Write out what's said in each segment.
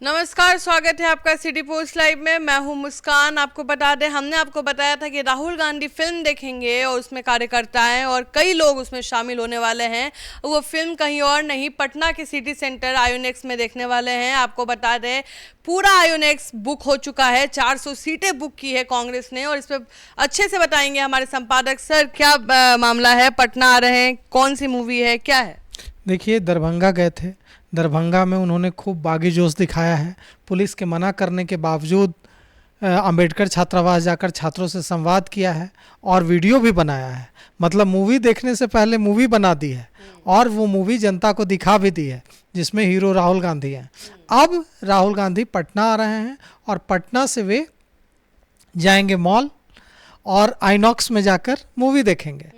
नमस्कार, स्वागत है आपका सिटी पोस्ट लाइव में। मैं हूं मुस्कान। आपको बता दें, हमने आपको बताया था कि राहुल गांधी फिल्म देखेंगे और उसमें कार्यकर्ता हैं और कई लोग उसमें शामिल होने वाले हैं। वो फिल्म कहीं और नहीं, पटना के सिटी सेंटर आयोनेक्स में देखने वाले हैं। आपको बता दें, पूरा आयोनेक्स बुक हो चुका है। 400 सीटें बुक की है कांग्रेस ने और इस पर अच्छे से बताएंगे हमारे संपादक। सर, क्या मामला है? पटना आ रहे हैं, कौन सी मूवी है, क्या है? देखिए, दरभंगा गए थे। दरभंगा में उन्होंने खूब बागी जोश दिखाया है। पुलिस के मना करने के बावजूद अंबेडकर छात्रावास जाकर छात्रों से संवाद किया है और वीडियो भी बनाया है। मतलब मूवी देखने से पहले मूवी बना दी है और वो मूवी जनता को दिखा भी दी है, जिसमें हीरो राहुल गांधी हैं। अब राहुल गांधी पटना आ रहे हैं और पटना से वे जाएंगे मॉल और आइनॉक्स में जाकर मूवी देखेंगे।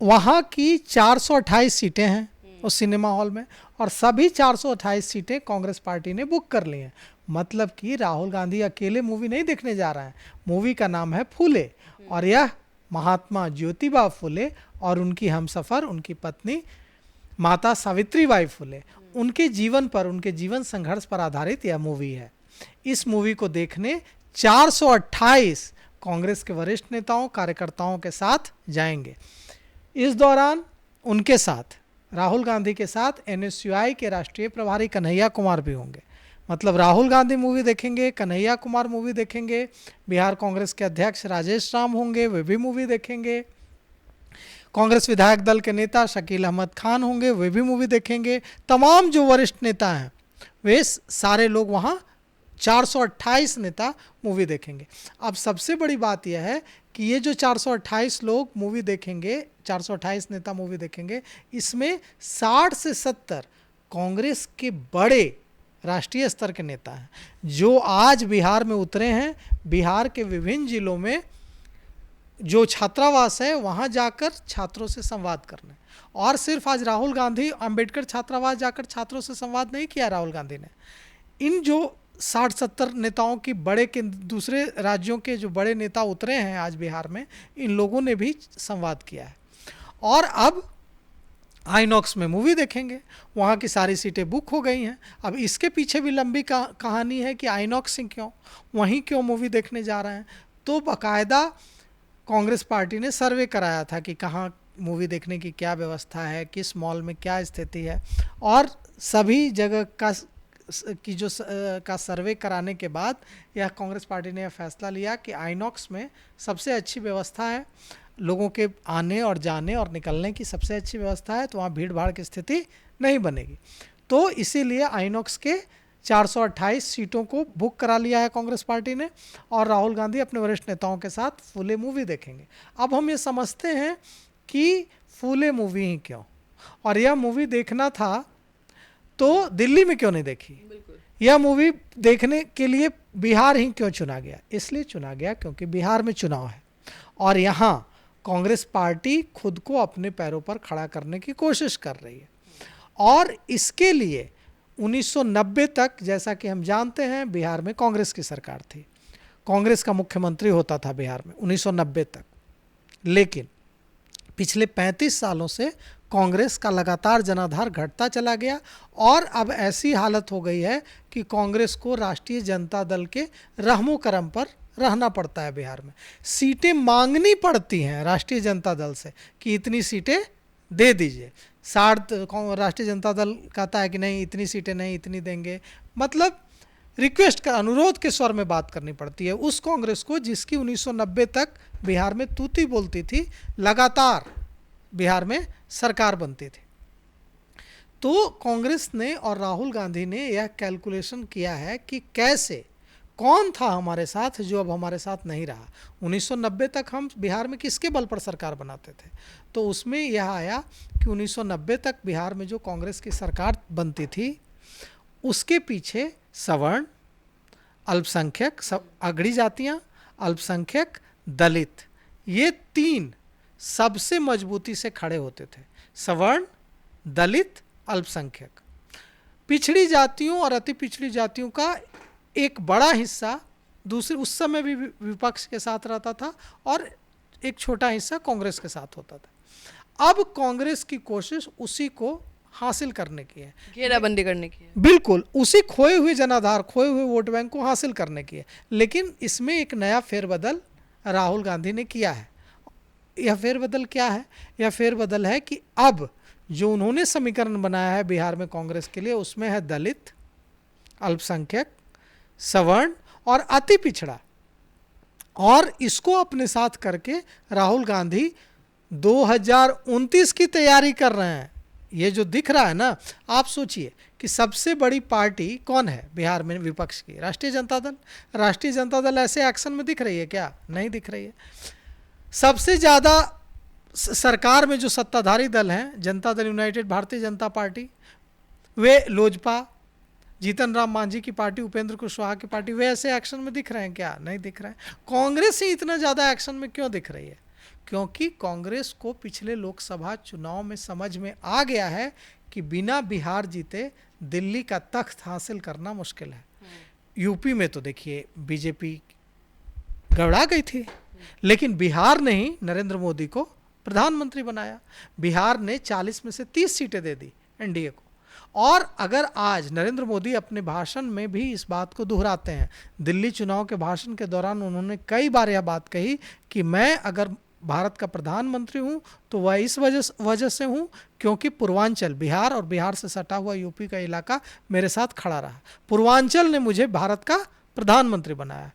वहाँ की 428 सीटें हैं उस सिनेमा हॉल में और सभी 428 सीटें कांग्रेस पार्टी ने बुक कर ली हैं। मतलब कि राहुल गांधी अकेले मूवी नहीं देखने जा रहे हैं। मूवी का नाम है फूले और यह महात्मा ज्योतिबा फूले और उनकी हमसफर, उनकी पत्नी माता सावित्रीबाई फूले, उनके जीवन पर, उनके जीवन संघर्ष पर आधारित यह मूवी है। इस मूवी को देखने 428 कांग्रेस के वरिष्ठ नेताओं, कार्यकर्ताओं के साथ जाएंगे। इस दौरान उनके साथ, राहुल गांधी के साथ, एनएसयूआई के राष्ट्रीय प्रभारी कन्हैया कुमार भी होंगे। मतलब राहुल गांधी मूवी देखेंगे, कन्हैया कुमार मूवी देखेंगे, बिहार कांग्रेस के अध्यक्ष राजेश राम होंगे, वे भी मूवी देखेंगे। कांग्रेस विधायक दल के नेता शकील अहमद खान होंगे, वे भी मूवी देखेंगे। तमाम जो वरिष्ठ नेता हैं वे सारे लोग वहाँ 428 नेता मूवी देखेंगे। अब सबसे बड़ी बात यह है कि ये जो 428 लोग मूवी देखेंगे, 428 नेता मूवी देखेंगे, इसमें 60 से 70 कांग्रेस के बड़े राष्ट्रीय स्तर के नेता हैं जो आज बिहार में उतरे हैं। बिहार के विभिन्न जिलों में जो छात्रावास है वहाँ जाकर छात्रों से संवाद करने। और सिर्फ आज राहुल गांधी अंबेडकर छात्रावास जाकर छात्रों से संवाद नहीं किया राहुल गांधी ने। इन जो 60-70 नेताओं की बड़े के दूसरे राज्यों के जो बड़े नेता उतरे हैं आज बिहार में, इन लोगों ने भी संवाद किया है। और अब आइनॉक्स में मूवी देखेंगे। वहाँ की सारी सीटें बुक हो गई हैं। अब इसके पीछे भी लंबी कहानी है कि आइनॉक्स से क्यों, वहीं क्यों मूवी देखने जा रहे हैं। तो बाकायदा कांग्रेस पार्टी ने सर्वे कराया था कि कहाँ मूवी देखने की क्या व्यवस्था है, किस मॉल में क्या स्थिति है, और सभी जगह का सर्वे कराने के बाद यह कांग्रेस पार्टी ने यह फैसला लिया कि आइनॉक्स में सबसे अच्छी व्यवस्था है, लोगों के आने और जाने और निकलने की सबसे अच्छी व्यवस्था है, तो वहाँ भीड़ भाड़ की स्थिति नहीं बनेगी। तो इसीलिए आइनॉक्स के 428 सीटों को बुक करा लिया है कांग्रेस पार्टी ने और राहुल गांधी अपने वरिष्ठ नेताओं के साथ फूले मूवी देखेंगे। अब हम ये समझते हैं कि फूले मूवी ही क्यों, और यह मूवी देखना था तो दिल्ली में क्यों नहीं देखी। यह मूवी देखने के लिए बिहार ही क्यों चुना गया? इसलिए चुना गया क्योंकि बिहार में चुनाव है और यहाँ कांग्रेस पार्टी खुद को अपने पैरों पर खड़ा करने की कोशिश कर रही है। और इसके लिए 1990 तक, जैसा कि हम जानते हैं, बिहार में कांग्रेस की सरकार थी, कांग्रेस का मुख्यमंत्री होता था बिहार में 1990 तक। लेकिन पिछले 35 सालों से कांग्रेस का लगातार जनाधार घटता चला गया और अब ऐसी हालत हो गई है कि कांग्रेस को राष्ट्रीय जनता दल के रहमो करम पर रहना पड़ता है। बिहार में सीटें मांगनी पड़ती हैं राष्ट्रीय जनता दल से कि इतनी सीटें दे दीजिए। 60 राष्ट्रीय जनता दल कहता है कि नहीं, इतनी सीटें नहीं, इतनी देंगे। मतलब रिक्वेस्ट का, अनुरोध के स्वर में बात करनी पड़ती है उस कांग्रेस को जिसकी 1990 तक बिहार में तूती बोलती थी, लगातार बिहार में सरकार बनती थी। तो कांग्रेस ने और राहुल गांधी ने यह कैलकुलेशन किया है कि कैसे, कौन था हमारे साथ जो अब हमारे साथ नहीं रहा। 1990 तक हम बिहार में किसके बल पर सरकार बनाते थे, तो उसमें यह आया कि 1990 तक बिहार में जो कांग्रेस की सरकार बनती थी उसके पीछे सवर्ण, अल्पसंख्यक, अगड़ी जातियाँ, अल्पसंख्यक, दलित, ये तीन सबसे मजबूती से खड़े होते थे। सवर्ण, दलित, अल्पसंख्यक। पिछड़ी जातियों और अति पिछड़ी जातियों का एक बड़ा हिस्सा दूसरे उस समय भी विपक्ष के साथ रहता था और एक छोटा हिस्सा कांग्रेस के साथ होता था। अब कांग्रेस की कोशिश उसी को हासिल करने की है, घेराबंदी करने की है। बिल्कुल उसी खोए हुए जनाधार, खोए हुए वोट बैंक को हासिल करने की है। लेकिन इसमें एक नया फेरबदल राहुल गांधी ने किया है। यह फेरबदल क्या है? यह फेरबदल है कि अब जो उन्होंने समीकरण बनाया है बिहार में कांग्रेस के लिए, उसमें है दलित, अल्पसंख्यक, सवर्ण और अति पिछड़ा, और इसको अपने साथ करके राहुल गांधी 2029 की तैयारी कर रहे हैं। ये जो दिख रहा है ना, आप सोचिए कि सबसे बड़ी पार्टी कौन है बिहार में विपक्ष की? राष्ट्रीय जनता दल। राष्ट्रीय जनता दल ऐसे एक्शन में दिख रही है क्या? नहीं दिख रही है। सबसे ज़्यादा सरकार में जो सत्ताधारी दल हैं, जनता दल यूनाइटेड, भारतीय जनता पार्टी, वे लोजपा, जीतन राम मांझी की पार्टी, उपेंद्र कुशवाहा की पार्टी, वे ऐसे एक्शन में दिख रहे हैं क्या? नहीं दिख रहे हैं। कांग्रेस ही इतना ज़्यादा एक्शन में क्यों दिख रही है? क्योंकि कांग्रेस को पिछले लोकसभा चुनाव में समझ में आ गया है कि बिना बिहार जीते दिल्ली का तख्त हासिल करना मुश्किल है। यूपी में तो देखिए बीजेपी गड़बड़ा गई थी, लेकिन बिहार ने ही नरेंद्र मोदी को प्रधानमंत्री बनाया। बिहार ने 40 में से 30 सीटें दे दी एनडीए को। और अगर आज नरेंद्र मोदी अपने भाषण में भी इस बात को दोहराते हैं, दिल्ली चुनाव के भाषण के दौरान उन्होंने कई बार यह बात कही कि मैं अगर भारत का प्रधानमंत्री हूं तो वह इस वजह से हूं क्योंकि पूर्वांचल, बिहार और बिहार से सटा हुआ यूपी का इलाका मेरे साथ खड़ा रहा। पूर्वांचल ने मुझे भारत का प्रधानमंत्री बनाया।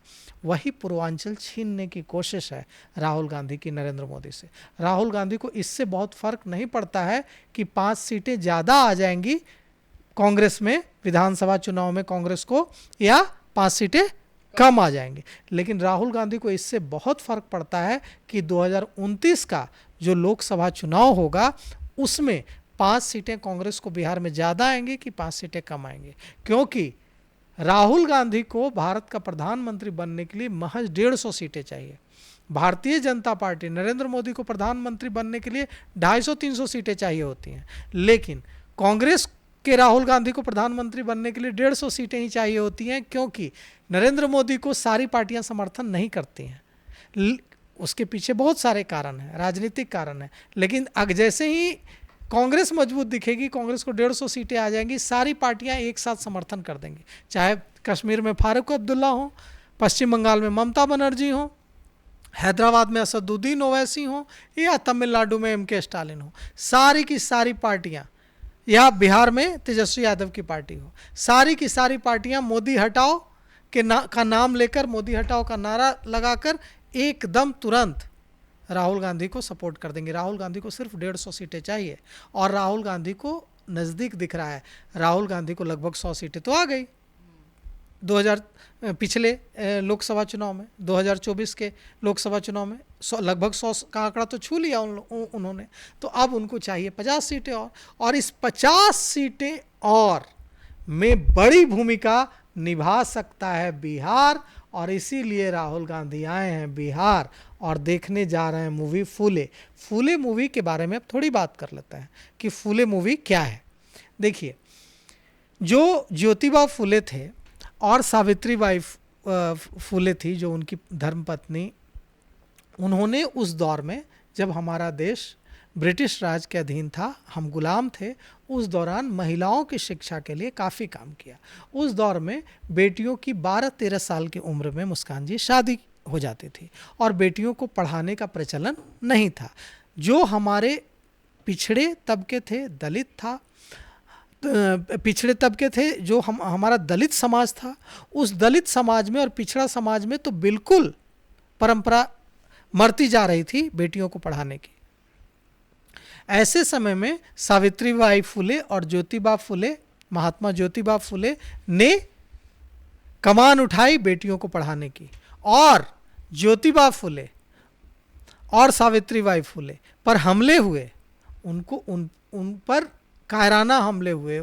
वही पूर्वांचल छीनने की कोशिश है राहुल गांधी की नरेंद्र मोदी से। राहुल गांधी को इससे बहुत फर्क नहीं पड़ता है कि 5 सीटें ज़्यादा आ जाएंगी कांग्रेस में, विधानसभा चुनाव में कांग्रेस को, या 5 सीटें कम आ जाएंगी। लेकिन राहुल गांधी को इससे बहुत फर्क पड़ता है कि 2029 का जो लोकसभा चुनाव होगा उसमें 5 सीटें कांग्रेस को बिहार में ज़्यादा आएंगी कि 5 सीटें कम आएंगी। क्योंकि राहुल गांधी को भारत का प्रधानमंत्री बनने के लिए महज 150 सीटें चाहिए। भारतीय जनता पार्टी नरेंद्र मोदी को प्रधानमंत्री बनने के लिए 250-300 सीटें चाहिए होती हैं, लेकिन कांग्रेस के राहुल गांधी को प्रधानमंत्री बनने के लिए 150 सीटें ही चाहिए होती हैं, क्योंकि नरेंद्र मोदी को सारी पार्टियां समर्थन नहीं करती हैं। उसके पीछे बहुत सारे कारण हैं, राजनीतिक कारण हैं, लेकिन जैसे ही कांग्रेस मजबूत दिखेगी, कांग्रेस को 150 सीटें आ जाएंगी, सारी पार्टियां एक साथ समर्थन कर देंगी। चाहे कश्मीर में फारूक अब्दुल्ला हो, पश्चिम बंगाल में ममता बनर्जी हो, हैदराबाद में असदुद्दीन ओवैसी हो, या तमिलनाडु में एमके स्टालिन हो, सारी की सारी पार्टियां, या बिहार में तेजस्वी यादव की पार्टी हो, सारी की सारी पार्टियां मोदी हटाओ का नाम लेकर, मोदी हटाओ का नारा लगाकर एकदम तुरंत राहुल गांधी को सपोर्ट कर देंगे। राहुल गांधी को सिर्फ 150 सीटें चाहिए, और राहुल गांधी को नज़दीक दिख रहा है। राहुल गांधी को लगभग 100 सीटें तो आ गई पिछले लोकसभा चुनाव में, 2024 के लोकसभा चुनाव में लगभग 100 का आंकड़ा तो छू लिया उन्होंने। तो अब उनको चाहिए 50 सीटें और इस 50 सीटें और में बड़ी भूमिका निभा सकता है बिहार, और इसीलिए राहुल गांधी आए हैं बिहार और देखने जा रहे हैं मूवी फूले। फूले मूवी के बारे में अब थोड़ी बात कर लेते हैं कि फूले मूवी क्या है। देखिए, जो ज्योतिबा फूले थे और सावित्रीबाई फूले थी जो उनकी धर्मपत्नी, उन्होंने उस दौर में जब हमारा देश ब्रिटिश राज के अधीन था, हम गुलाम थे, उस दौरान महिलाओं की शिक्षा के लिए काफ़ी काम किया। उस दौर में बेटियों की 12-13 साल की उम्र में मुस्कान जी शादी हो जाती थी और बेटियों को पढ़ाने का प्रचलन नहीं था। जो हमारे पिछड़े तबके थे, दलित था, पिछड़े तबके थे, जो हमारा दलित समाज था, उस दलित समाज में और पिछड़ा समाज में तो बिल्कुल परंपरा मरती जा रही थी बेटियों को पढ़ाने की। ऐसे समय में सावित्रीबाई फुले और ज्योतिबा फुले, महात्मा ज्योतिबा फुले ने कमान उठाई बेटियों को पढ़ाने की, और ज्योतिबा फुले और सावित्रीबाई फुले पर हमले हुए, उनको उन पर कायराना हमले हुए,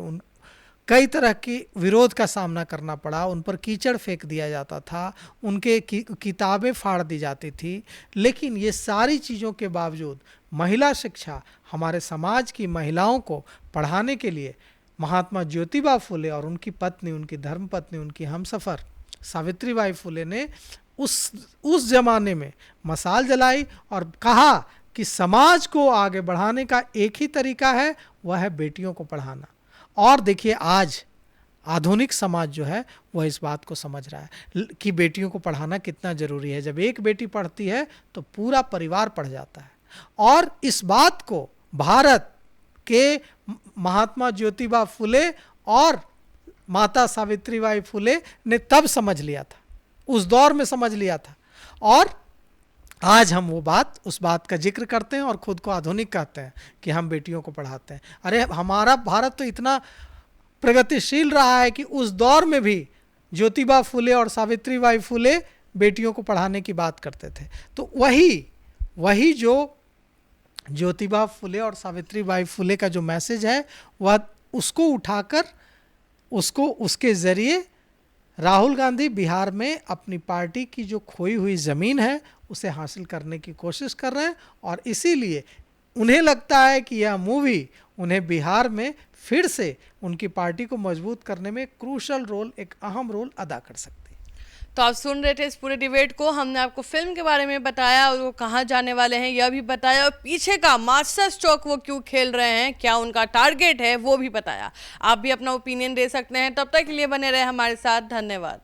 कई तरह की विरोध का सामना करना पड़ा, उन पर कीचड़ फेंक दिया जाता था, उनके किताबें फाड़ दी जाती थी। लेकिन ये सारी चीज़ों के बावजूद महिला शिक्षा, हमारे समाज की महिलाओं को पढ़ाने के लिए महात्मा ज्योतिबा फुले और उनकी पत्नी, उनकी धर्मपत्नी, उनकी हमसफ़र सावित्रीबाई फुले ने उस ज़माने में मशाल जलाई और कहा कि समाज को आगे बढ़ाने का एक ही तरीका है, वह है बेटियों को पढ़ाना। और देखिए आज आधुनिक समाज जो है वह इस बात को समझ रहा है कि बेटियों को पढ़ाना कितना ज़रूरी है। जब एक बेटी पढ़ती है तो पूरा परिवार पढ़ जाता है। और इस बात को भारत के महात्मा ज्योतिबा फुले और माता सावित्रीबाई फुले ने तब समझ लिया था, उस दौर में समझ लिया था। और आज हम उस बात का जिक्र करते हैं और खुद को आधुनिक कहते हैं कि हम बेटियों को पढ़ाते हैं। अरे हमारा भारत तो इतना प्रगतिशील रहा है कि उस दौर में भी ज्योतिबा फुले और सावित्रीबाई फुले बेटियों को पढ़ाने की बात करते थे। तो वही जो ज्योतिबा फुले और सावित्रीबाई फुले का जो मैसेज है वह उसको उठाकर उसके ज़रिए राहुल गांधी बिहार में अपनी पार्टी की जो खोई हुई ज़मीन है उसे हासिल करने की कोशिश कर रहे हैं। और इसीलिए उन्हें लगता है कि यह मूवी उन्हें बिहार में फिर से उनकी पार्टी को मजबूत करने में क्रूशल रोल, एक अहम रोल अदा कर सकती है। तो आप सुन रहे थे इस पूरे डिबेट को। हमने आपको फिल्म के बारे में बताया और वो कहाँ जाने वाले हैं यह भी बताया, और पीछे का मास्टर स्ट्रोक वो क्यों खेल रहे हैं, क्या उनका टारगेट है वो भी बताया। आप भी अपना ओपिनियन दे सकते हैं। तब तक के लिए बने रहे हमारे साथ। धन्यवाद।